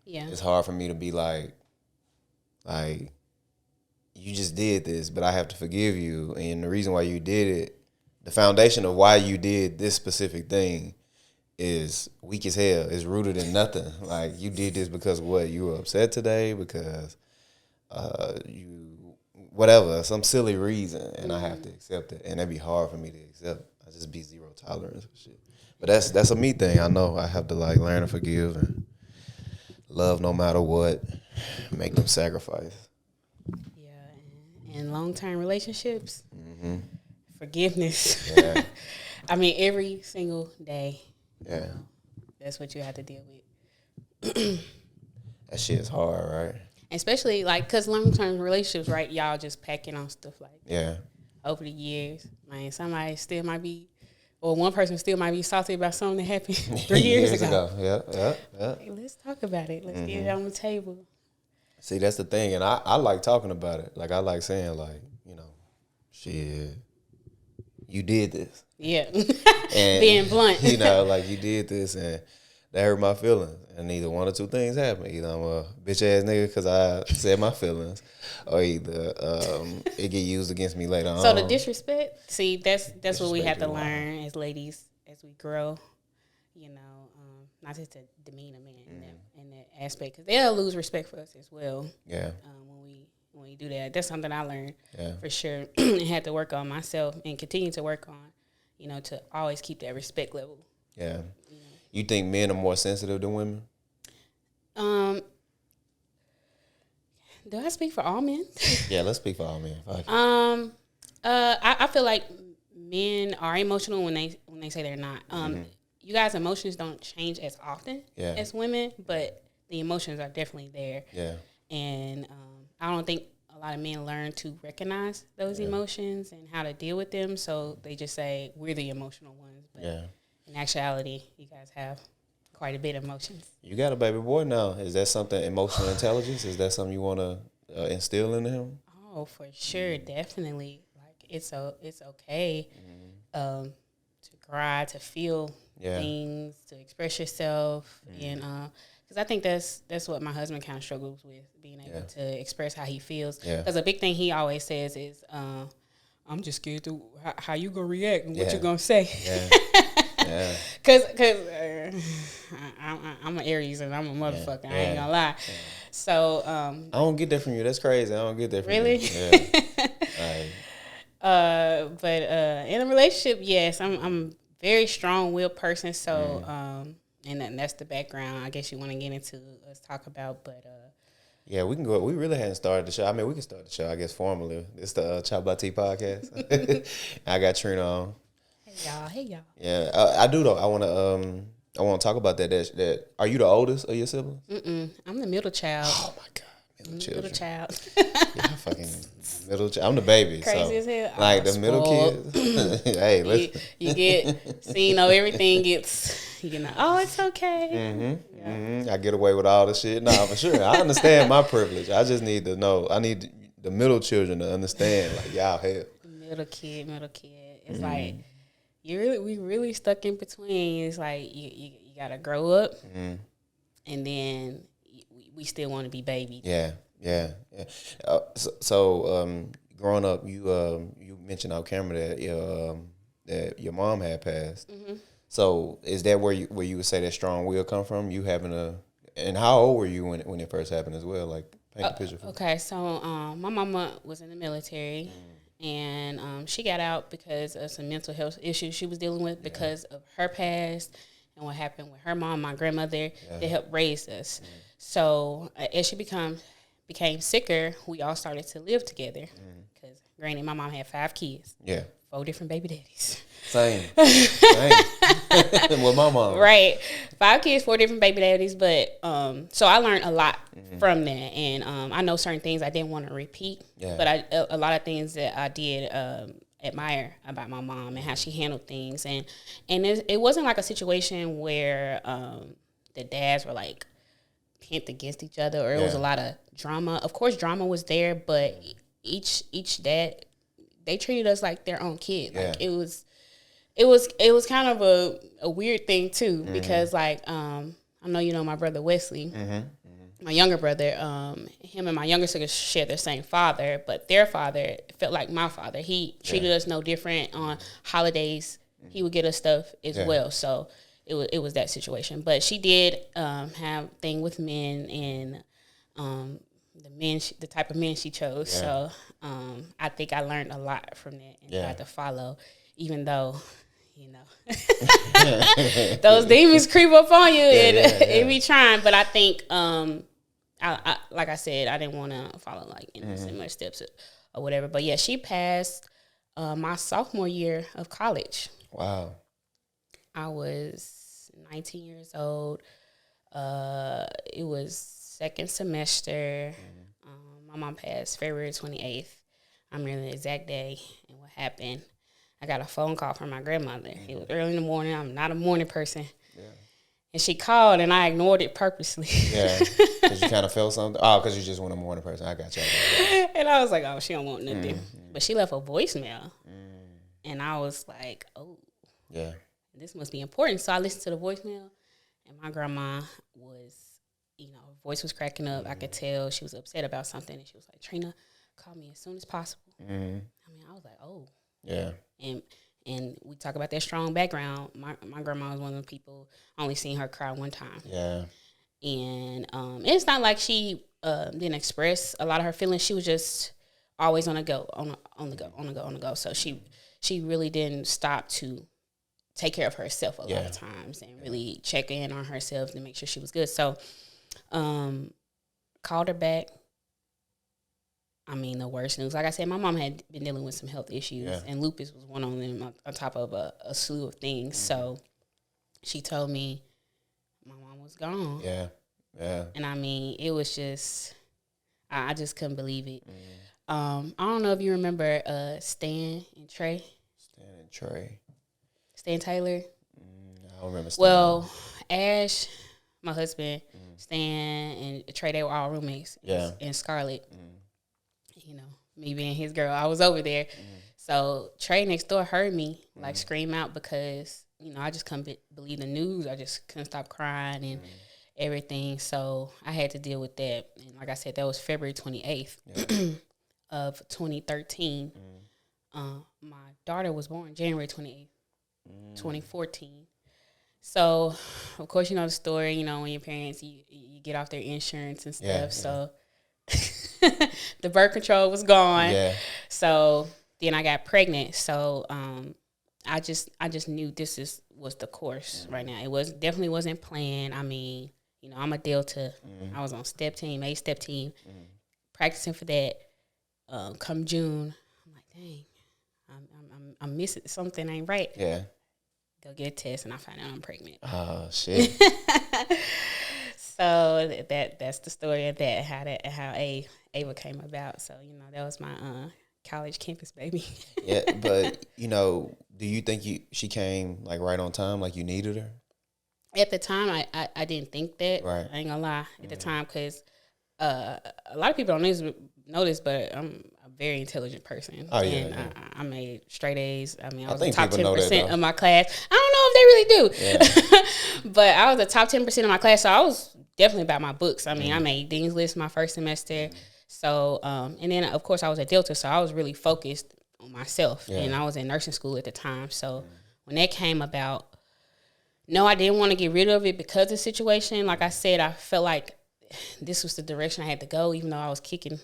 Yeah. It's hard for me to be like, you just did this, but I have to forgive you. And the reason why you did it, the foundation of why you did this specific thing is weak as hell. It's rooted in nothing. Like, you did this because what? You were upset today because whatever, some silly reason, and I have to accept it. And that'd be hard for me to accept. I just be zero tolerance for shit. But that's a me thing. I know I have to like learn to forgive and love no matter what. Make them sacrifice. Yeah, and long-term relationships, forgiveness. Yeah. I mean, every single day. Yeah. That's what you have to deal with. That shit is hard, right? Especially, like, because long-term relationships, right, y'all just packing on stuff like that. Yeah. Over the years, man, somebody still might be, or one person still might be salty about something that happened 3 years ago. Yeah. Hey, let's talk about it. Let's get it on the table. See, that's the thing, and I like talking about it. Like, I like saying, like, shit, you did this. Yeah. And, being blunt. Like, you did this, and that hurt my feelings. And either one or two things happen. Either I'm a bitch-ass nigga because I said my feelings, or either it get used against me later on. So the disrespect, see, that's what we have to learn as ladies as we grow. Not just to demean a man in that aspect, because they'll lose respect for us as well. Yeah. When we do that, that's something I learned for sure, and had to work on myself and continue to work on, to always keep that respect level. Yeah. You think men are more sensitive than women? Do I speak for all men? Yeah, let's speak for all men. I feel like men are emotional when they say they're not. You guys' emotions don't change as often as women, but the emotions are definitely there. Yeah. And I don't think a lot of men learn to recognize those emotions and how to deal with them, so they just say we're the emotional ones. But in actuality, you guys have quite a bit of emotions. You got a baby boy now. Is that something, emotional intelligence? Is that something you want to instill into him? Oh, for sure, definitely. Like it's okay to cry, to feel things, to express yourself, and because I think that's what my husband kind of struggles with, being able to express how he feels. Because a big thing he always says is, "I'm just scared to how you gonna react and what you gonna say." Cause I'm an Aries and I'm a motherfucker. I ain't gonna lie. So I don't get that from you. That's crazy. I don't get that from really? you. Really? But in a relationship, yes, I'm a very strong-willed person. So and that's the background I guess you want to get into. Let's talk about, but. Yeah, we can go. We really hadn't started the show. I mean, we can start the show, I guess, formally. It's the ChoppedByT podcast. I got Trina on. Hey y'all. Yeah, I do though. I want to talk about that. That are you the oldest of your siblings? I'm the middle child. Oh my god, middle child. Yeah, fucking middle child. I'm the baby. Crazy as hell. Like the middle kids. Hey, listen. You get, everything gets. Oh, it's okay. I get away with all the shit. Nah, for sure. I understand my privilege. I just need to know. I need the middle children to understand. Like y'all hell. Middle kid. It's like. We really stuck in between. It's like you gotta grow up, and then we still want to be babies. Yeah. So growing up, you mentioned on camera that your mom had passed. So is that where you would say that strong will come from? You having and how old were you when it first happened as well? Like paint the picture for me. Okay, so my mama was in the military. And she got out because of some mental health issues she was dealing with because of her past and what happened with her mom, my grandmother. They helped raise us. So as she became sicker, we all started to live together. Because granted, my mom had 5 kids. 4 different baby daddies. Same. With my mom. Right. 5 kids, 4 different baby daddies. But so I learned a lot from that. And I know certain things I didn't want to repeat. But a lot of things that I did admire about my mom and how she handled things. And it wasn't like a situation where the dads were like pent against each other or it was a lot of drama. Of course, drama was there, but each dad, they treated us like their own kid. Like it was kind of a weird thing too because like I know you know my brother Wesley. my younger brother, him and my younger sister shared the same father, but their father felt like my father. He treated us no different on holidays. He would get us stuff as well. So it was that situation. But she did have thing with men and the type of men she chose. So I think I learned a lot from that and tried to follow, even though, you know, those demons creep up on you and it be trying. But I think, I like I said, I didn't want to follow like in similar steps or whatever. But yeah, she passed my sophomore year of college. Wow. I was 19 years old. It was second semester. My mom passed February 28th. I remember the exact day and what happened. I got a phone call from my grandmother. It was early in the morning. I'm not a morning person. Yeah. And she called, and I ignored it purposely. Yeah, because you kind of felt something? Oh, because you just want a morning person. I got you. And I was like, oh, she don't want nothing. But she left a voicemail. And I was like, oh. Yeah. This must be important. So I listened to the voicemail, and my grandma was, you know, her voice was cracking up. I could tell she was upset about something, and she was like, Trina, call me as soon as possible. I mean, I was like, oh. Yeah. And we talk about that strong background. My grandma was one of the people, only seen her cry one time. Yeah. And it's not like she didn't express a lot of her feelings. She was just always on the go, on the go. So she really didn't stop to take care of herself a lot of times and really check in on herself to make sure she was good. So called her back. I mean, the worst news. Like I said, my mom had been dealing with some health issues, and lupus was one of them on top of a slew of things. So she told me my mom was gone. Yeah, yeah. And I mean, it was just, I just couldn't believe it. I don't know if you remember Stan and Trey. Stan Taylor. I don't remember Stan. Well, Ash, my husband, Stan, and Trey, they were all roommates. Yeah. And Scarlett. You know, me being his girl, I was over there. So Trey next door heard me like scream out because, you know, I just couldn't believe the news. I just couldn't stop crying and everything. So I had to deal with that. And like I said, that was February 28th of 2013. My daughter was born January 28th, 2014. So, of course, you know the story, you know, when your parents, you get off their insurance and stuff. Yeah. So the birth control was gone. Yeah. So then I got pregnant. So I just knew this was the course right now. It definitely wasn't planned. I mean, you know, I'm a Delta. I was on step team, A step team, practicing for that. Come June, I'm like, dang, I'm missing something ain't right. Yeah. Go get a test, and I find out I'm pregnant. Oh shit. So that's the story of that, how Ava came about. So, you know, that was my college campus baby. Yeah, but, you know, do you think she came, like, right on time, like you needed her? At the time, I didn't think that. Right. I ain't gonna lie. At the time, because a lot of people don't know this, but I'm a very intelligent person. Oh, yeah. And I made straight A's. I mean, I was the top 10% of my class. I don't know if they really do. Yeah. But I was the top 10% of my class, so I was definitely about my books. I mean, I made Dean's List my first semester. So, and then, of course, I was at Delta, so I was really focused on myself. Yeah. And I was in nursing school at the time. So when that came about, no, I didn't want to get rid of it because of the situation. Like I said, I felt like this was the direction I had to go, even though I was kicking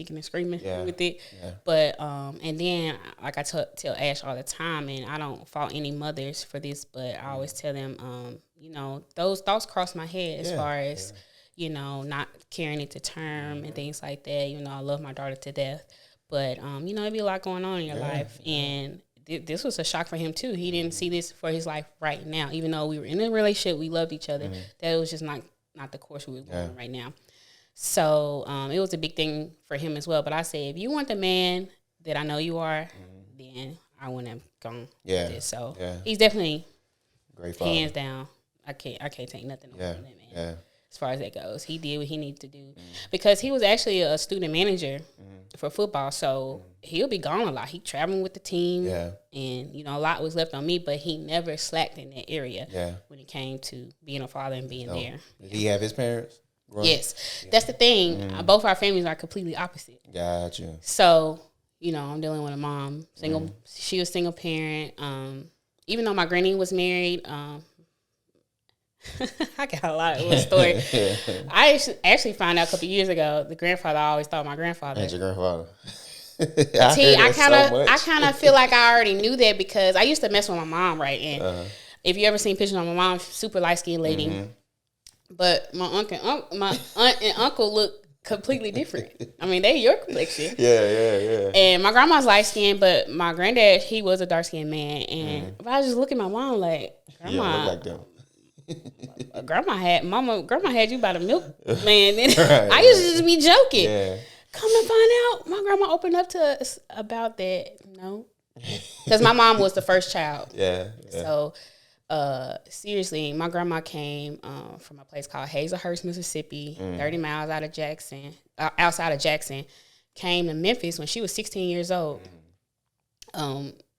and screaming with it. Yeah. But, and then, like I tell Ash all the time, and I don't fault any mothers for this, but I always tell them, you know, those thoughts cross my head as far as, you know, not carrying it to term and things like that. You know, I love my daughter to death. But, you know, there'd be a lot going on in your life. And this was a shock for him, too. He didn't see this for his life right now. Even though we were in a relationship, we loved each other. That was just not the course we were going on right now. So it was a big thing for him as well. But I say, if you want the man that I know you are, then I wouldn't have gone with this. So he's definitely great father. Hands down. I can't take nothing away from that man. Yeah. As far as that goes, he did what he needed to do because he was actually a student manager for football. So he'll be gone a lot. He traveling with the team, and you know a lot was left on me. But he never slacked in that area when it came to being a father and being there. Did he have his parents? Yes, that's the thing. Both our families are completely opposite. Gotcha. So, I'm dealing with a mom, single. She was single parent. Even though my granny was married, I got a lot of little story. I actually found out a couple years ago. The grandfather, I always thought my grandfather. Ain't your grandfather? I kind of feel like I already knew that because I used to mess with my mom, right? And if you ever seen pictures of my mom, super light skinned lady, but my aunt and uncle look completely different. I mean, they your complexion. Yeah. And my grandma's light skinned, but my granddad, he was a dark skinned man. And I was just looking at my mom like, grandma, look like them. grandma had you by the milk, man. And I used to just be joking. Yeah. Come to find out, my grandma opened up to us about that. No, because my mom was the first child. Yeah. So, seriously, my grandma came from a place called Hazelhurst, Mississippi, 30 miles outside of Jackson. Came to Memphis when she was 16 years old.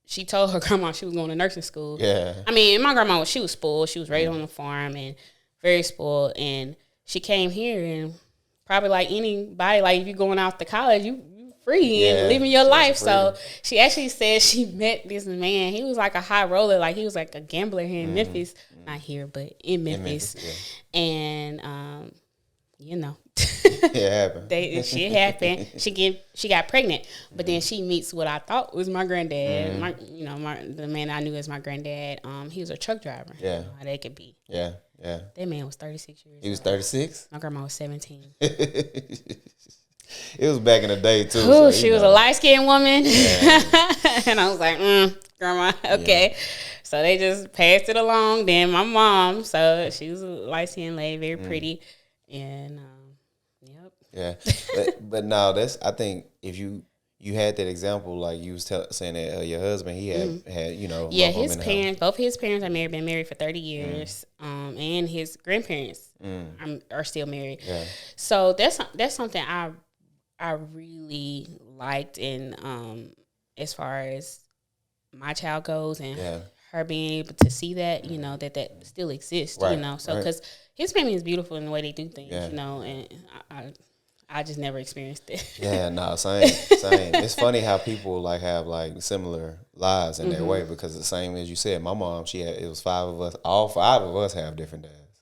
She told her grandma she was going to nursing school. Yeah. I mean, my grandma, she was spoiled. She was raised on a farm and very spoiled. And she came here and probably like anybody, like if you're going out to college, you free and living your life. So she actually said she met this man. He was like a high roller. Like he was like a gambler here in Memphis. Not here, but in Memphis. And, it happened. Shit happened. She got pregnant, but then she meets what I thought was my granddad. The man I knew as my granddad. He was a truck driver. Yeah, how they could be. Yeah. That man was 36 years. He was 36. My grandma was 17. It was back in the day too. Ooh, she was a light skinned woman, and I was like, grandma, okay. Yeah. So they just passed it along. Then my mom, so she was a light skinned lady, very pretty, and yeah. But no, I think if you had that example, like you was saying that your husband, he had both his parents been married for 30 years, and his grandparents are still married. Yeah. So that's something I really liked, and as far as my child goes, and her being able to see that, that still exists, so because his family is beautiful in the way they do things, and I just never experienced it. Yeah, no, same. It's funny how people like have like similar lives in that way, because the same as you said, my mom, it was 5 of us. All 5 of us have different dads.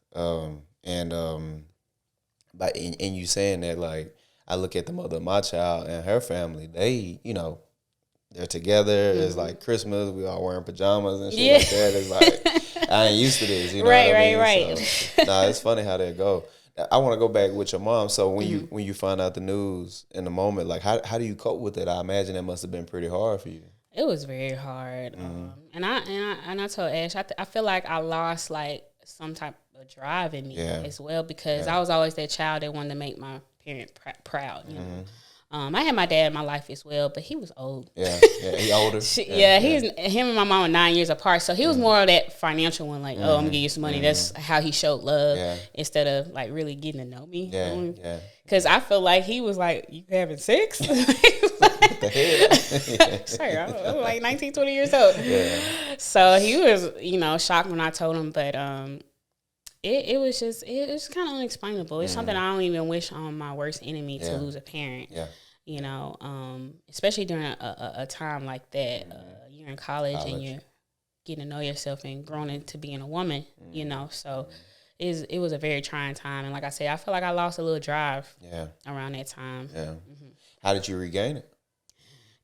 But in you saying that, like, I look at the mother of my child and her family, they, they're together. It's like Christmas, we all wearing pajamas and shit like that. It's like, I ain't used to this, Right. So, it's funny how that go. I want to go back with your mom. So when you find out the news in the moment, like how do you cope with it? I imagine it must have been pretty hard for you. It was very hard, and I told Ash, I feel like I lost like some type of drive in me as well, because I was always that child that wanted to make my parent proud. You know, I had my dad in my life as well, but he was old. Yeah, he older. Him and my mom were 9 years apart, so he was more of that financial one, like, oh, I'm gonna give you some money. That's how he showed love, instead of like really getting to know me. Because I feel like he was like, you having sex? What the hell? Sorry, I was like 19, 20 years old. Yeah. So he was, shocked when I told him, but it was kind of unexplainable. It's something I don't even wish on my worst enemy to lose a parent. Yeah. Especially during a time like that. You're in college and you're getting to know yourself and growing into being a woman, So it was a very trying time. And like I said, I feel like I lost a little drive around that time. Yeah. Mm-hmm. How did you regain it?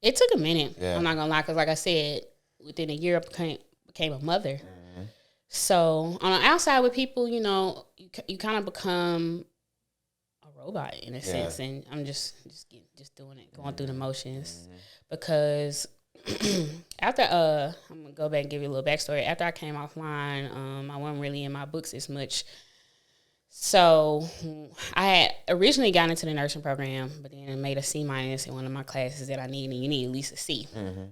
It took a minute. Yeah. I'm not going to lie, because like I said, within a year I became a mother. Mm-hmm. So on the outside with people, you kind of become a robot in a sense, and I'm just doing it, going through the motions, because after I'm gonna go back and give you a little backstory. After I came offline, I wasn't really in my books as much. So I had originally gotten into the nursing program, but then I made a C- in one of my classes that I need, and you need at least a C. Mm-hmm.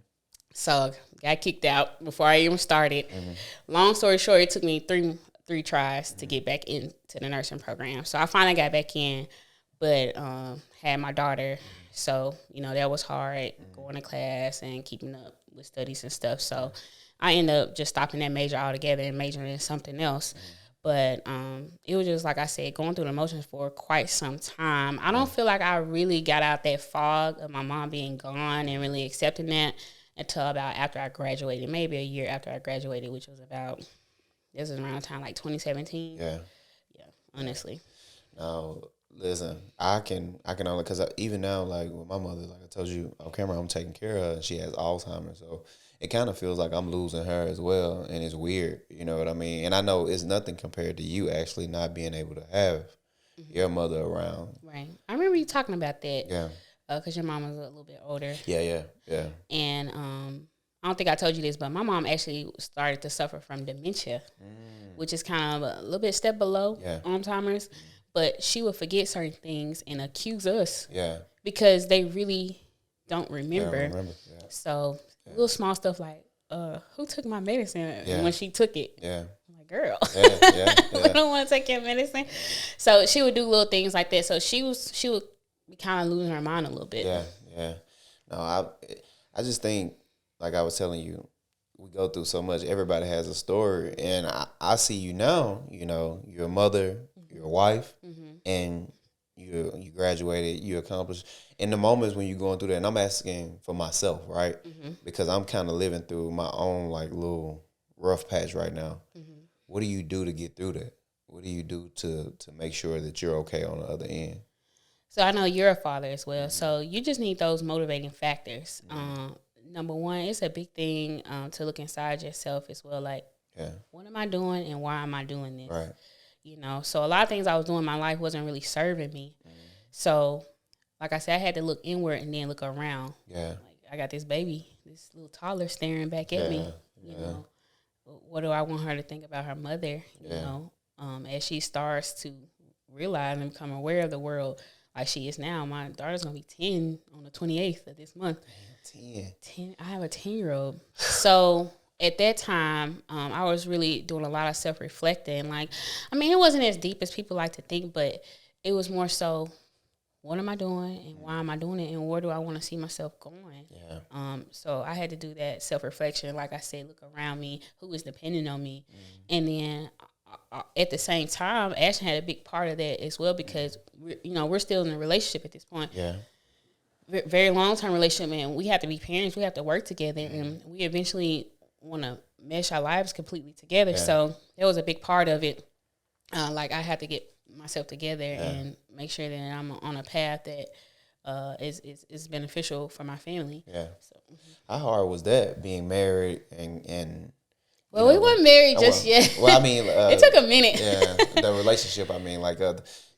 So got kicked out before I even started. Mm-hmm. Long story short, it took me three tries to get back into the nursing program. So I finally got back in, but had my daughter. So, that was hard, going to class and keeping up with studies and stuff. So I ended up just stopping that major altogether and majoring in something else. But it was just, like I said, going through the emotions for quite some time. I don't feel like I really got out that fog of my mom being gone and really accepting that until about after I graduated, maybe a year after I graduated, which was about, this is around the time like 2017. Yeah. Yeah, honestly. Now, listen, I can only, because even now, like with my mother, like I told you on camera, I'm taking care of her, and she has Alzheimer's, so it kind of feels like I'm losing her as well, and it's weird, you know what I mean? And I know it's nothing compared to you actually not being able to have your mother around. Right. I remember you talking about that. Yeah. Because your mom was a little bit older. Yeah. And I don't think I told you this, but my mom actually started to suffer from dementia, which is kind of a little bit step below Alzheimer's. But she would forget certain things and accuse us. Yeah. Because they really don't remember. Yeah. So little small stuff like, who took my medicine when she took it? Yeah. I'm like, girl, I don't want to take your medicine. So she would do little things like that. So she would be kind of losing her mind a little bit. Yeah. No, I just think, like I was telling you, we go through so much. Everybody has a story, and I see you now. You know, you're a mother, you're a wife, and you graduated, you accomplished. In the moments when you're going through that, and I'm asking for myself, right? Because I'm kind of living through my own like little rough patch right now. What do you do to get through that? What do you do to make sure that you're okay on the other end? So I know you're a father as well, so you just need those motivating factors. Number one, it's a big thing to look inside yourself as well. Like, what am I doing and why am I doing this? Right. You know, so a lot of things I was doing in my life wasn't really serving me. So, like I said, I had to look inward and then look around. Yeah. Like, I got this baby, this little toddler staring back at me. You know, what do I want her to think about her mother? You know, as she starts to realize and become aware of the world like she is now. My daughter's gonna be 10 on the 28th of this month. 10. I have a 10-year-old. So at that time, I was really doing a lot of self-reflecting. Like, I mean, it wasn't as deep as people like to think, but it was more so, what am I doing and why am I doing it and where do I want to see myself going? Yeah. So I had to do that self-reflection. Like I said, look around me, who is depending on me. And then at the same time, Ashton had a big part of that as well because, we're still in a relationship at this point. Yeah. Very long-term relationship, and we have to be parents. We have to work together, and we eventually want to mesh our lives completely together. Yeah. So that was a big part of it. Like, I had to get myself together and make sure that I'm on a path that is beneficial for my family. Yeah. So, how hard was that, being married and well, we weren't married just yet. Well, I mean, it took a minute. Yeah, the relationship. I mean, like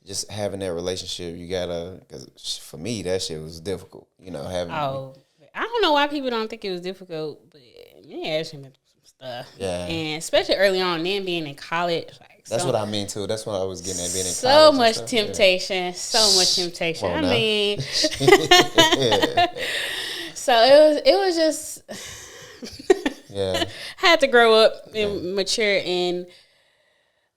just having that relationship, you gotta. Because for me, that shit was difficult. You know, having. Oh, I don't know why people don't think it was difficult, but me and Ashton been through some stuff. Yeah, and especially early on, then being in college, like that's what I mean too. That's what I was getting at being in so college. Much temptation, so much temptation. I mean, so it was just. Yeah, had to grow up and mature, and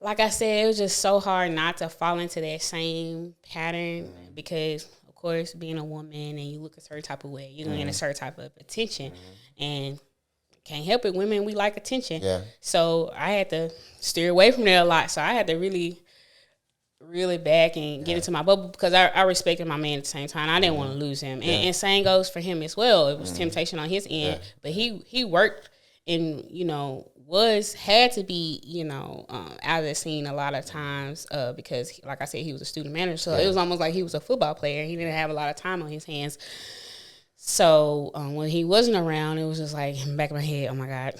like I said, it was just so hard not to fall into that same pattern because, of course, being a woman and you look a certain type of way, you're gonna get a certain type of attention, and can't help it. Women, we like attention. Yeah. So I had to steer away from that a lot. So I had to really back and get into my bubble because I respected my man at the same time. I didn't want to lose him, and same goes for him as well. It was temptation on his end, but he worked. And, had to be, out of the scene a lot of times because, like I said, he was a student manager. So it was almost like he was a football player. He didn't have a lot of time on his hands. So when he wasn't around, it was just like in the back of my head, oh, my God,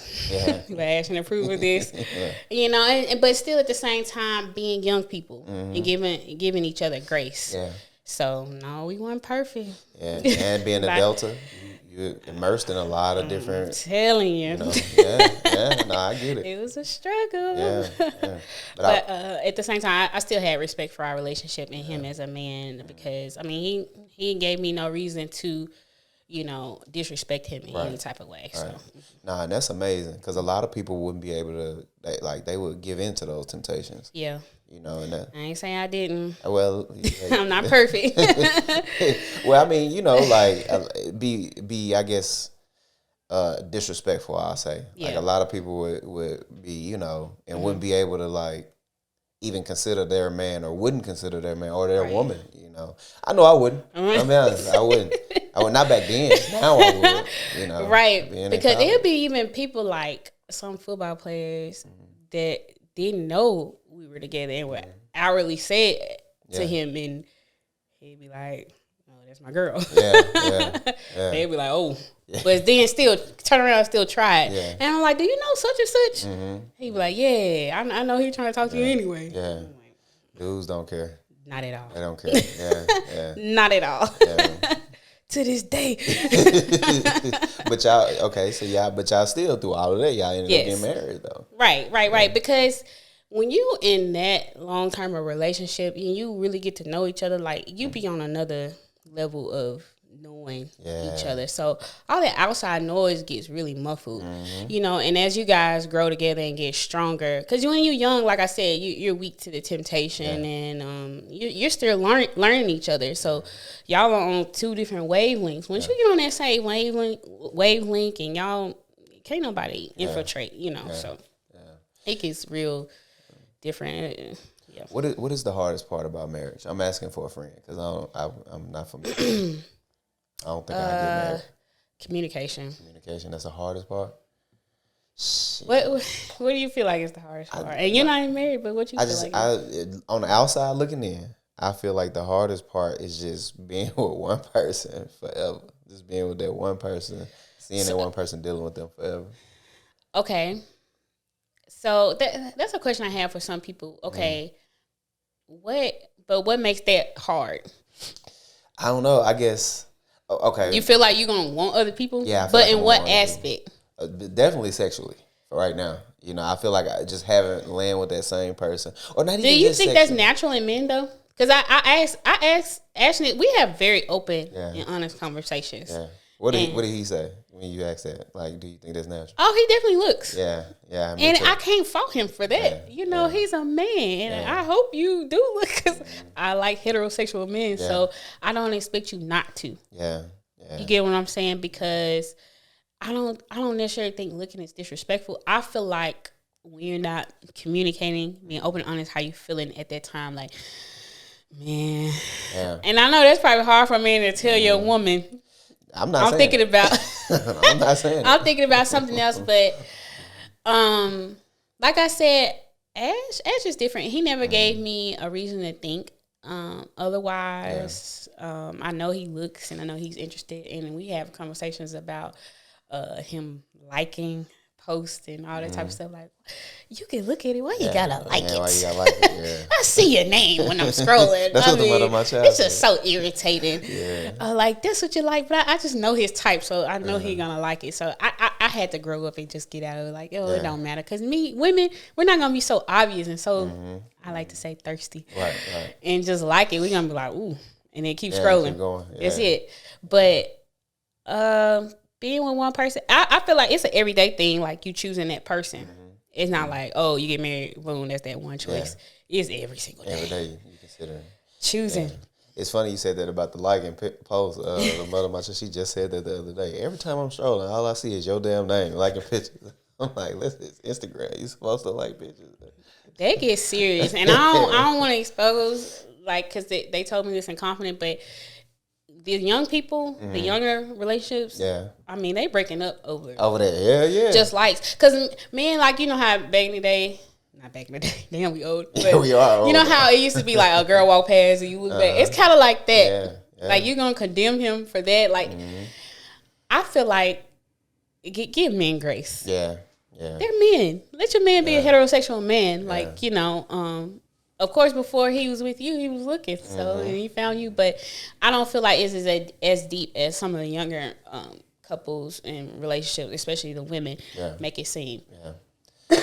but I shouldn't approve of this. But still at the same time being young people and giving each other grace. Yeah. So, no, we weren't perfect. Yeah, and being a Delta. You're immersed in a lot of different. I'm telling you. No, I get it. It was a struggle. Yeah. But at the same time, I still had respect for our relationship and him as a man because, I mean, he gave me no reason to, disrespect him in any type of way. Right. So. Nah, and that's amazing because a lot of people wouldn't be able to, they would give in to those temptations. Yeah. And that. I ain't saying I didn't. Well, I'm not perfect. Well, I mean, be I guess disrespectful. I'll say like a lot of people would be and wouldn't be able to even consider their man or wouldn't consider their man or their woman. You know, I know I wouldn't. I'll be honest, I wouldn't. I would not back then. Now I would. You know, right? Because it'll be even people like some football players that didn't know we were together and would hourly say it to him, and he'd be like, "Oh, that's my girl." They'd be like, "Oh," but then still turn around and still try it. And I'm like, "Do you know such and such?" He'd be like, "Yeah, I know he's trying to talk to you anyway." Yeah, dudes don't care. Not at all. They don't care. Not at all. To this day. But y'all still through all of that, y'all ended up getting married though. Right. Because when you in that long term of relationship and you really get to know each other, like you be on another level of knowing each other. So all that outside noise gets really muffled, you know, and as you guys grow together and get stronger, because when you're young, like I said, you're weak to the temptation and you're still learning each other. So y'all are on two different wavelengths. Once you get on that same wavelength and y'all, can't nobody infiltrate, you know, so it gets real different. Yeah. What is the hardest part about marriage? I'm asking for a friend because I'm not familiar. I don't think I get married. Communication. That's the hardest part. Shit. What do you feel like is the hardest part? And you're not even married, but what you feel like? On the outside looking in, I feel like the hardest part is just being with one person forever. Just being with that one person, seeing that one person, dealing with them forever. Okay. So that's a question I have for some people. Okay. What makes that hard? I don't know. I guess. Okay. You feel like you're gonna want other people? Yeah. But in what aspect? Definitely sexually. For right now, you know, I feel like I just haven't landed with that same person, or not even. Do you think sexually. that's natural in men though? Because I asked Ashley. We have very open and honest conversations. Yeah. What did he say when you asked that? Like, do you think that's natural? Oh, he definitely looks. Yeah. And I can't fault him for that. You know, he's a man. And I hope you do look, because I like heterosexual men. Yeah. So I don't expect you not to. Yeah. You get what I'm saying? Because I don't necessarily think looking is disrespectful. I feel like when you're not communicating, being open and honest, how you feeling at that time, like, man. Yeah. And I know that's probably hard for a man to tell your woman. I'm thinking about I'm not saying I'm thinking about something else, but like I said, Ash is different. He never gave me a reason to think otherwise. I know he looks and I know he's interested, and we have conversations about him liking posts and all that type of stuff. Like, you can look at it. Why you gotta like it? Why you gotta like it? Yeah. I see your name when I'm scrolling. That's what the one of my child. It's just so irritating. Like, that's what you like, but I just know his type, so I know he's gonna like it. So I had to grow up and just get out of it. Like, it don't matter, because women, we're not gonna be so obvious and so I like to say thirsty, right, and just like it. We're gonna be like, ooh, and then keep scrolling. Keep going. That's it. But being with one person, I feel like it's an everyday thing. Like, you choosing that person. It's not like, oh, you get married, boom, that's that one choice. It's every single day. Every day you consider choosing. Yeah. It's funny you said that about the liking post. The mother of my child, she just said that the other day. Every time I'm strolling, all I see is your damn name liking pictures. I'm like, listen, it's Instagram. You're supposed to like pictures. They get serious, and I don't want to expose, like, because they told me this in confidence, but the young people, the younger relationships, I mean, they breaking up over there. Yeah. Just likes. Because men, like, you know how back in the day, not back in the day, damn, we old. But we are old. You know how it used to be like a girl walk past and you look back? It's kind of like that. Yeah. Like, you're going to condemn him for that. Like, I feel like, give men grace. Yeah. They're men. Let your man be a heterosexual man. Like, you know, of course, before he was with you, he was looking, so and he found you. But I don't feel like it's as deep as some of the younger couples and relationships, especially the women, make it seem. I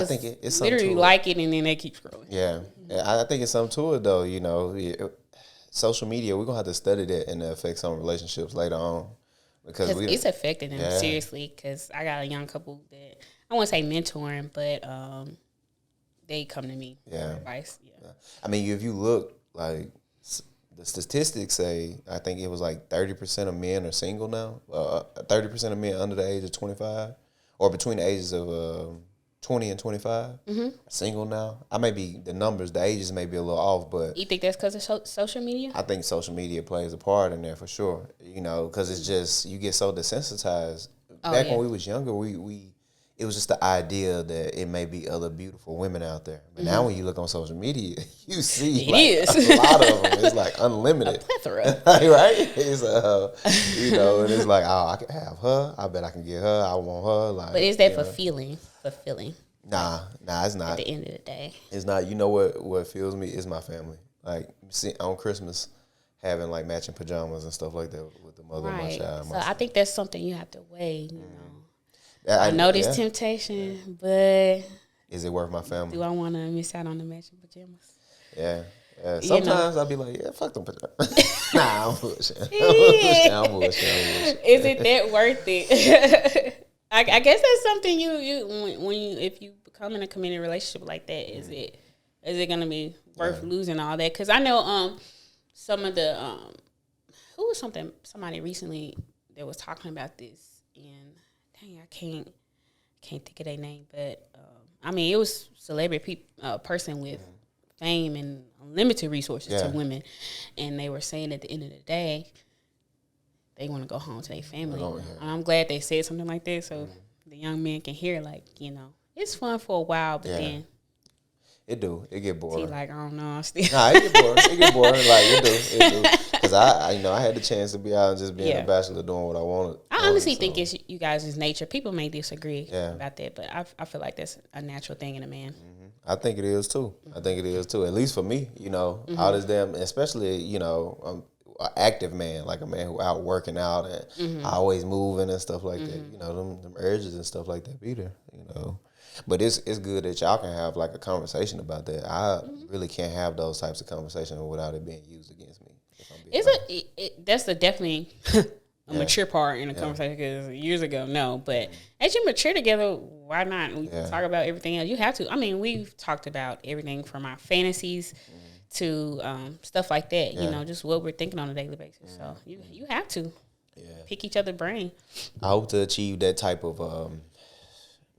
think it's something literally to like it, and then they keep scrolling. Yeah, I think it's something to it though. You know, social media, we're gonna have to study that and the effects on relationships later on, because it's affecting them seriously. Because I got a young couple that I won't say mentoring, but they come to me for advice. Yeah. I mean, if you look, like, the statistics say, I think it was like 30% of men are single now. 30% of men under the age of 25, or between the ages of 20 and 25, single now. I may be, the ages may be a little off, but. You think that's because of social media? I think social media plays a part in there for sure. You know, because it's just, you get so desensitized. Back when we was younger, it was just the idea that it may be other beautiful women out there. But now when you look on social media, you see a lot of them. It's like unlimited. A plethora. Right? It's, you know, and it's like, oh, I can have her. I bet I can get her. I want her. Like, but is that fulfilling? Nah, it's not. At the end of the day. It's not. You know what fills me is my family. Like, see, on Christmas, having like matching pajamas and stuff like that with the mother of my child. So I think that's something you have to weigh, you know. I know this temptation, but is it worth my family? Do I want to miss out on the matching pajamas? Yeah. Sometimes I'll be like, yeah, fuck them pajamas. Nah, I'm bullshitting. I'm bullshitting. Is it that worth it? I guess that's something if you become in a committed relationship like that, is it gonna be worth losing all that? Because I know some of the who was somebody recently that was talking about this, and dang, I can't think of their name, but I mean, it was celebrity person with fame and unlimited resources to women, and they were saying at the end of the day, they want to go home to their family. I'm glad they said something like that, so the young men can hear, like, you know, it's fun for a while, but then it get boring. Like, I don't know, still. Nah, it get boring. Like, it do. Because I had the chance to be out and just being a bachelor doing what I wanted. I honestly think it's you guys' nature. People may disagree about that, but I feel like that's a natural thing in a man. I think it is too. At least for me, you know, all this damn, especially, you know, an active man, like a man who out working out and always moving and stuff like that. You know, them urges and stuff like that be there, you know. But it's good that y'all can have like a conversation about that. I really can't have those types of conversations without it being used against me. That's definitely a mature part in the conversation, because years ago, no. But as you mature together, why not? We talk about everything else. You have to. I mean, we've talked about everything from our fantasies to stuff like that. You know, just what we're thinking on a daily basis. So you have to pick each other's brain. I hope to achieve that type of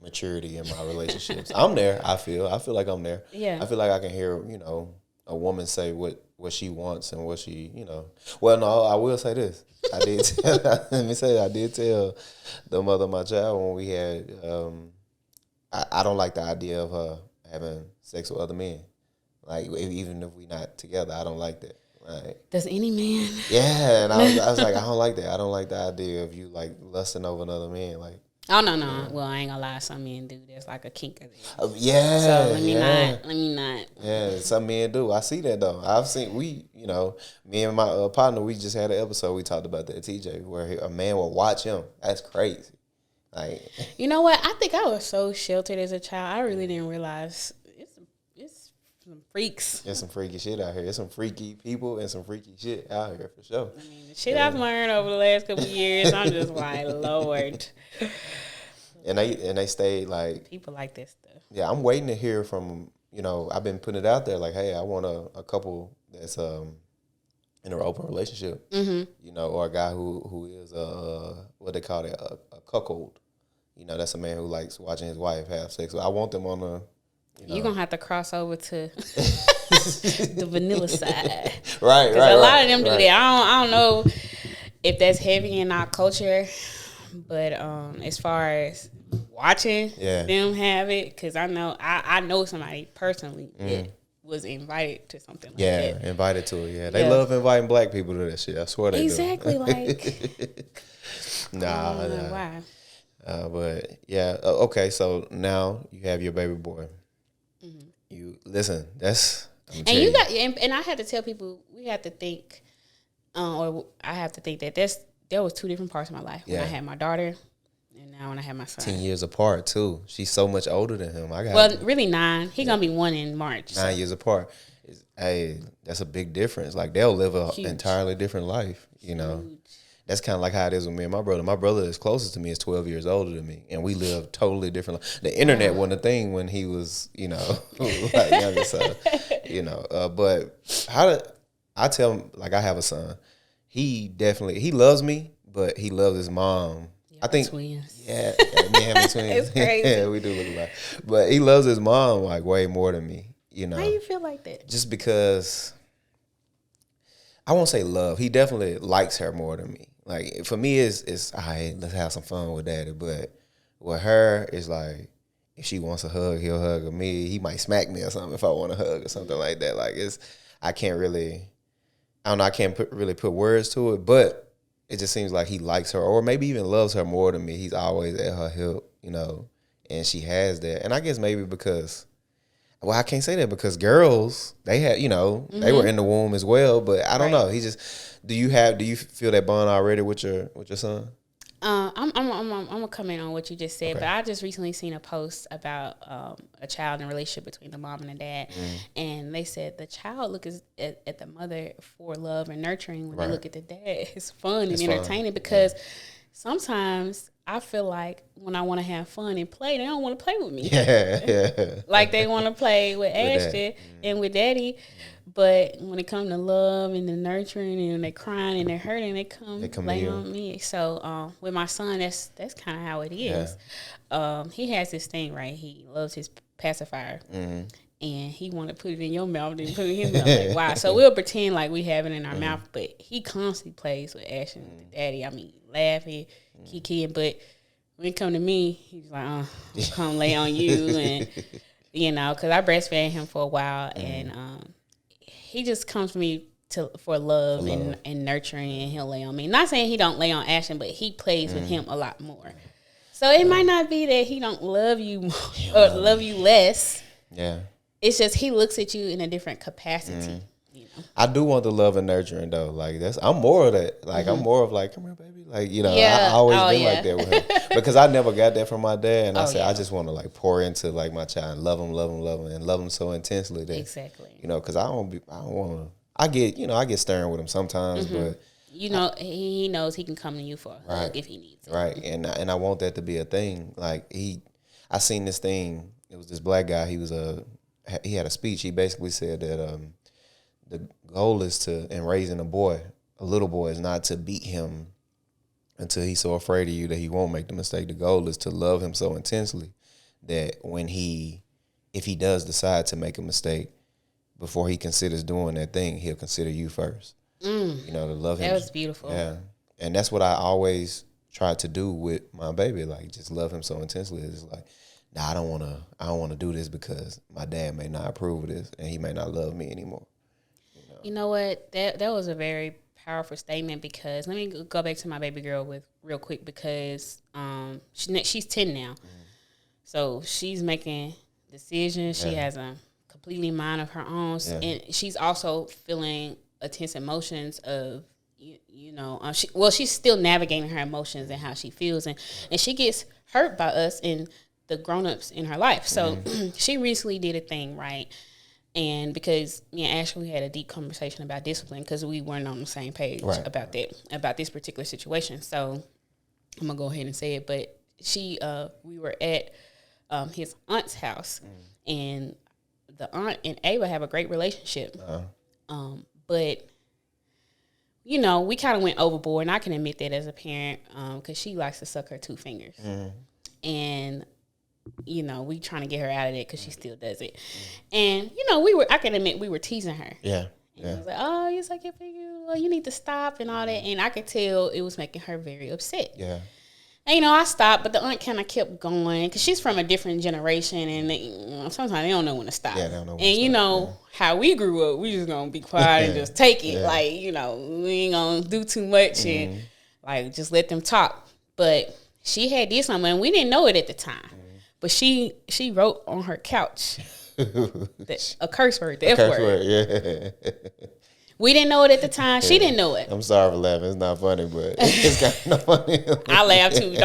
maturity in my relationships. I'm there. I feel like I'm there. Yeah. I feel like I can hear, you know, a woman say what she wants and what she, you know. Well, no, I will say this. I did tell the mother of my child when we had, I don't like the idea of her having sex with other men. Like, even if we not together, I don't like that. Right. Does any man? Yeah, and I was like, I don't like that. I don't like the idea of you, like, lusting over another man. Like, oh, no. Yeah. Well, I ain't gonna lie. Some men do. There's like a kink of it. So let me not. Yeah, some men do. I see that, though. I've seen, you know, me and my partner, we just had an episode. We talked about that, TJ, where a man will watch him. That's crazy. Like, you know what? I think I was so sheltered as a child. I really didn't realize it's some freaks. There's some freaky shit out here. There's some freaky people and some freaky shit out here, for sure. I mean, the shit I've learned over the last couple of years, I'm just like, Lord. And they stayed like, people like this stuff. Yeah, I'm waiting to hear from, you know, I've been putting it out there like, hey, I want a couple that's in an open relationship, you know, or a guy who is what they call it, a cuckold. You know, that's a man who likes watching his wife have sex. So I want them on the. You're going to have to cross over to the vanilla side. Right. Because a lot of them do that. I don't know if that's heavy in our culture, but as far as watching them have it, because I know somebody personally that was invited to something like that. Yeah, invited to it. Yeah, they love inviting black people to that shit. I swear they do. Exactly, like. Nah. Why? But yeah, okay. So now you have your baby boy. You listen. That's and you got and I had to tell people we have to think, or I have to think that there was two different parts of my life when I had my daughter, and now when I have my son. 10 years apart too. She's so much older than him. Really 9. He gonna be 1 in March. 9 years apart. Hey, that's a big difference. Like they'll live an entirely different life. You know. Huge. That's kind of like how it is with me and my brother. My brother is closest to me is 12 years older than me, and we live totally different. The internet wasn't a thing when he was, you know, like younger. So, you know, but I tell him, like, I have a son. He loves me, but he loves his mom I think twins. Yeah, me having twins. It's crazy. Yeah, we do look alike. But he loves his mom like way more than me. You know. Why you feel like that? Just because I won't say love. He definitely likes her more than me. Like for me, it's all right. Let's have some fun with daddy. But with her, it's like if she wants a hug, he'll hug me. He might smack me or something if I want a hug or something like that. Like I can't really. I don't know. I can't really put words to it, but it just seems like he likes her, or maybe even loves her more than me. He's always at her hip, you know, and she has that. And I guess maybe because, well, I can't say that because girls, they had, you know, they were in the womb as well. But I don't know. He just, do you feel that bond already with your son? I'm gonna comment on what you just said, but I just recently seen a post about a child and relationship between the mom and the dad, and they said the child looks at the mother for love and nurturing. When they look at the dad, it's fun and entertaining because sometimes I feel like when I want to have fun and play, they don't want to play with me. Yeah. Like they want to play with Ashton and with Daddy. But when it comes to love and the nurturing and they're crying and they're hurting, they come lay on me. So with my son, that's kind of how it is. Yeah. He has this thing, right? He loves his pacifier. And he want to put it in your mouth and put it in his mouth. Like, wow. So we'll pretend like we have it in our mouth, but he constantly plays with Ashton and Daddy. I mean, laughing, kikiing. But when it come to me, he's like, I'll come lay on you. And, you know, because I breastfed him for a while. And he just comes to me for love and nurturing, and he'll lay on me. Not saying he don't lay on Ashton, but he plays with him a lot more. So it might not be that he don't love you more, or love you less. Yeah. It's just he looks at you in a different capacity. You know? I do want the love and nurturing though. Like I'm more of that. Like I'm more of like, come here, baby. Like, you know, I always been like that with him. Because I never got that from my dad. And I said, I just want to like pour into like my child and love him, and love him so intensely that, you know, because I don't want to, I get stern with him sometimes, but you know, he knows he can come to you for a hug if he needs it. Right. And I want that to be a thing. Like I seen this thing. It was this black guy. He had a speech. He basically said that the goal is in raising a little boy is not to beat him until he's so afraid of you that he won't make the mistake. The goal is to love him so intensely that if he does decide to make a mistake, before he considers doing that thing, he'll consider you first. You know, to love him. That was beautiful. Yeah. And that's what I always try to do with my baby. Like, just love him so intensely. It's like, nah, I don't want to do this because my dad may not approve of this and he may not love me anymore. You know what? That was a very powerful statement, because let me go back to my baby girl real quick, because she's 10 now. So she's making decisions. She has a completely mind of her own. And she's also feeling intense emotions of, you know, she's still navigating her emotions and how she feels. And she gets hurt by us and the grown-ups in her life. So she recently did a thing, right? And because me and Ashley, we had a deep conversation about discipline because we weren't on the same page about this particular situation. So I'm gonna go ahead and say it. But we were at his aunt's house, and the aunt and Ava have a great relationship. But you know, we kind of went overboard, and I can admit that as a parent, because she likes to suck her two fingers, and you know, we trying to get her out of it because she still does it. And, you know, I can admit we were teasing her. Yeah. And I was like, oh, you suck your finger. Well, you need to stop and all that. And I could tell it was making her very upset. Yeah. And, you know, I stopped, but the aunt kind of kept going because she's from a different generation, and sometimes they don't know when to stop. Yeah, they don't know when to stop. And, you know, how we grew up, we just going to be quiet and just take it. Like, you know, we ain't going to do too much and, like, just let them talk. But she had did something, and we didn't know it at the time. But she wrote on her couch a curse word, the F word. Yeah. We didn't know it at the time. She didn't know it. I'm sorry for laughing. It's not funny, but it's kind of funny. I laugh too.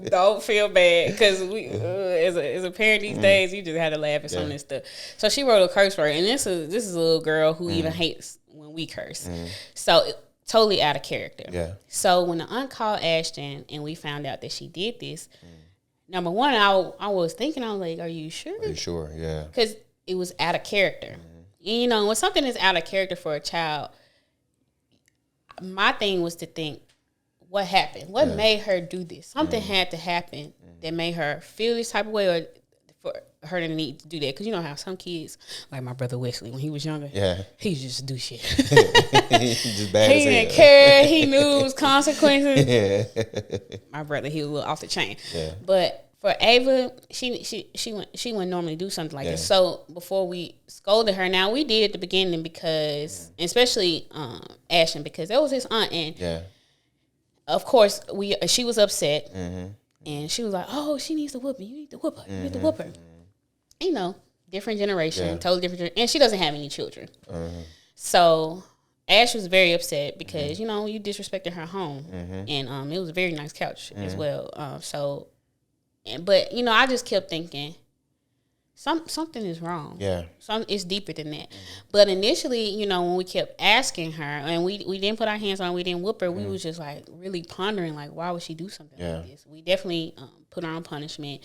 Don't feel bad, because we as a parent these days, you just had to laugh at some of this stuff. So she wrote a curse word, and this is a little girl who even hates when we curse. So totally out of character. Yeah. So when the aunt called Ashton and we found out that she did this. Number one, I was thinking, I was like, are you sure? Are you sure? Yeah. Because it was out of character. You know, when something is out of character for a child, my thing was to think, what happened? What made her do this? Something had to happen that made her feel this type of way, or for her to need to do that. Because you know how some kids, like my brother Wesley, when he was younger, he just do shit. He just bad he as didn't hell. care. He knew it was consequences. Yeah. My brother, he was a little off the chain. Yeah. But for Ava, she wouldn't normally do something like this. So before we scolded her, now we did at the beginning because, especially Ashton, because that was his aunt, and of course she was upset, and she was like, "Oh, she needs to whoop her. You need to whoop her. You need to whoop her." You know, different generation, totally different, and she doesn't have any children. So Ash was very upset because you know you disrespected her home, and it was a very nice couch as well. But you know, I just kept thinking something is wrong. Yeah, it's deeper than that. But initially, you know, when we kept asking her, and we didn't put our hands on her, we didn't whoop her. We was just like really pondering, like, why would she do something like this? We definitely put her on punishment.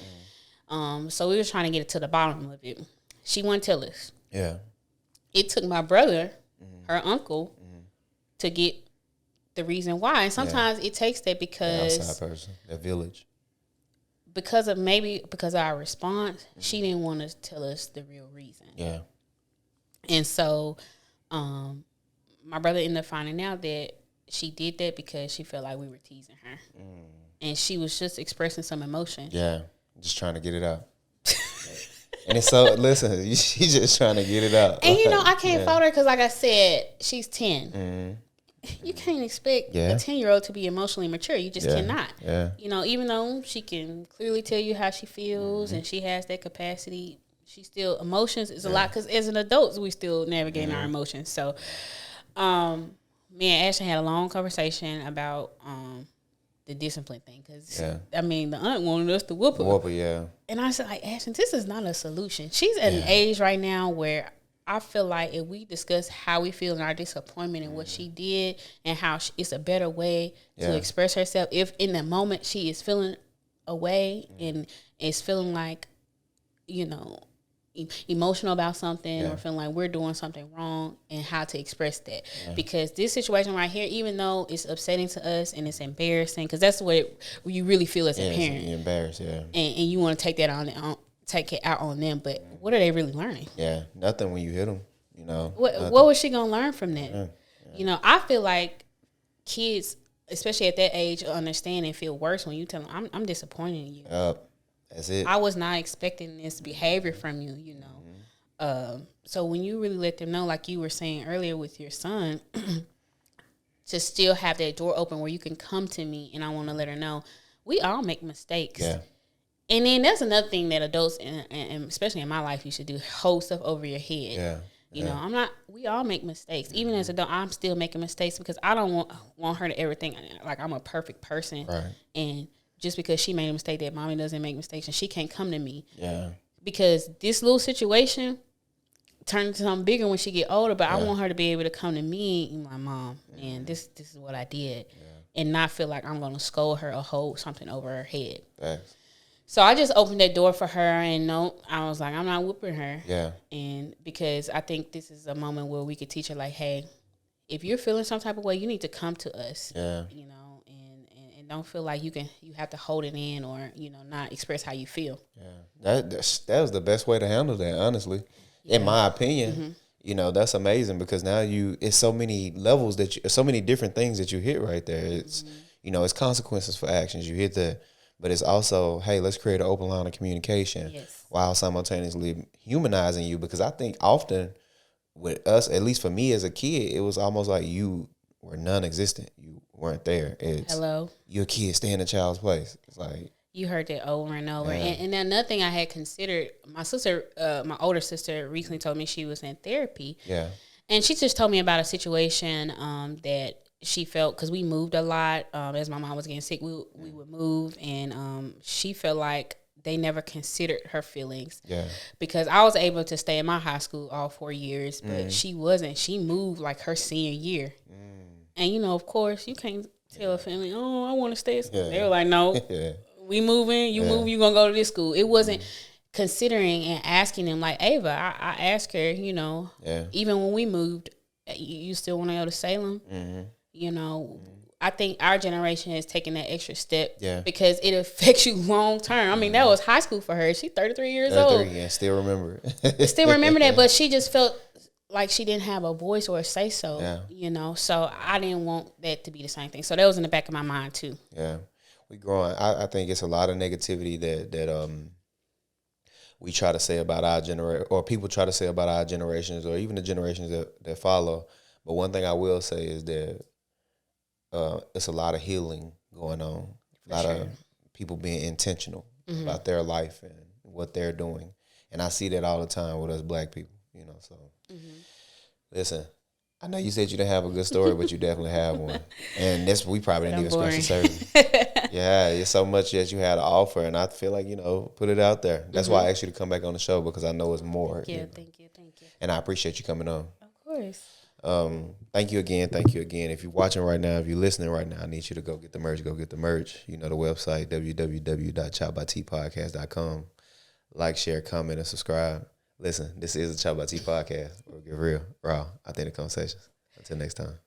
So we were trying to get to the bottom of it. She wouldn't tell us. Yeah, it took my brother, her uncle, to get the reason why. And sometimes it takes that because outside person, that village. Because of our response, she didn't want to tell us the real reason. Yeah. And so, my brother ended up finding out that she did that because she felt like we were teasing her. And she was just expressing some emotion. Yeah. Just trying to get it out. And it's so, listen, she's just trying to get it out. And you know, I can't fault her because, like I said, she's 10. You can't expect a 10-year-old to be emotionally mature. You just cannot. Yeah. You know, even though she can clearly tell you how she feels and she has that capacity, she still, emotions is a lot, because as an adult, we still navigate our emotions. So, me and Ashton had a long conversation about the discipline thing, because, I mean, the aunt wanted us to whoop her. And I said, like, Ashton, this is not a solution. She's at an age right now where I feel like if we discuss how we feel and our disappointment and what she did and how it's a better way to express herself, if in the moment she is feeling away and is feeling like, you know, emotional about something or feeling like we're doing something wrong, and how to express that. Because this situation right here, even though it's upsetting to us and it's embarrassing, because that's what you really feel as a parent. You're embarrassed, and you want to take that take it out on them, but what are they really learning? Yeah, nothing when you hit them, you know. What was she gonna learn from that? You know, I feel like kids, especially at that age, understand and feel worse when you tell them, I'm disappointed in you. That's it. I was not expecting this behavior from you, you know. So when you really let them know, like you were saying earlier with your son, to still have that door open where you can come to me, and I want to let her know we all make mistakes. Yeah. And then that's another thing that adults, and especially in my life, you should do, hold stuff over your head. Yeah. You know, we all make mistakes. Even as an adult, I'm still making mistakes, because I don't want her to ever think like I'm a perfect person. Right. And just because she made a mistake, that mommy doesn't make mistakes and she can't come to me. Yeah. Because this little situation turned into something bigger when she get older, but I want her to be able to come to me and my mom, and this is what I did. Yeah. And not feel like I'm going to scold her or hold something over her head. Thanks. So I just opened that door for her, and I was like, I'm not whooping her. Yeah. And because I think this is a moment where we could teach her, like, hey, if you're feeling some type of way, you need to come to us. Yeah. You know, and don't feel like you have to hold it in, or, you know, not express how you feel. Yeah. That was the best way to handle that, honestly. Yeah. In my opinion. Mm-hmm. You know, that's amazing, because now it's so many levels so many different things that you hit right there. It's, you know, it's consequences for actions. You hit that. But it's also, hey, let's create an open line of communication while simultaneously humanizing you. Because I think often with us, at least for me as a kid, it was almost like you were non-existent. You weren't there. Hello? You're a kid, stay in a child's place. It's like, you heard that over and over. Yeah. And another thing I had considered, my sister, my older sister recently told me she was in therapy. Yeah. And she just told me about a situation that she felt, because we moved a lot. As my mom was getting sick, we would move, and she felt like they never considered her feelings. Yeah. Because I was able to stay in my high school all 4 years, but she wasn't. She moved like her senior year. And, you know, of course, you can't tell a family, oh, I want to stay at school. Yeah. They were like, no, we moving, you move, you going to go to this school. It wasn't considering and asking them, like Ava, I asked her, you know, even when we moved, you still want to go to Salem? You know, I think our generation is taking that extra step because it affects you long term. I mean, that was high school for her. She's 33 years old. Yeah, still remember that, but she just felt like she didn't have a voice or a say so, you know. So I didn't want that to be the same thing. So that was in the back of my mind too. Yeah, we growing. I think it's a lot of negativity that we try to say about our generation, or people try to say about our generations, or even the generations that follow. But one thing I will say is that it's a lot of healing going on. A lot of people being intentional about their life and what they're doing. And I see that all the time with us black people, you know. So, listen, I know you said you didn't have a good story, but you definitely have one. And we probably didn't even scratch the surface. Yeah, it's so much that you had to offer, and I feel like, you know, put it out there. That's why I asked you to come back on the show, because I know it's more. Thank you. And I appreciate you coming on. Of course. Thank you again. If you're watching right now, if you're listening right now, I need you to go get the merch. You know the website, www.ChoppedByT podcast.com. Like, share, comment, and subscribe. Listen, this is a ChoppedByT podcast. We'll get real, raw, authentic conversations. Until next time.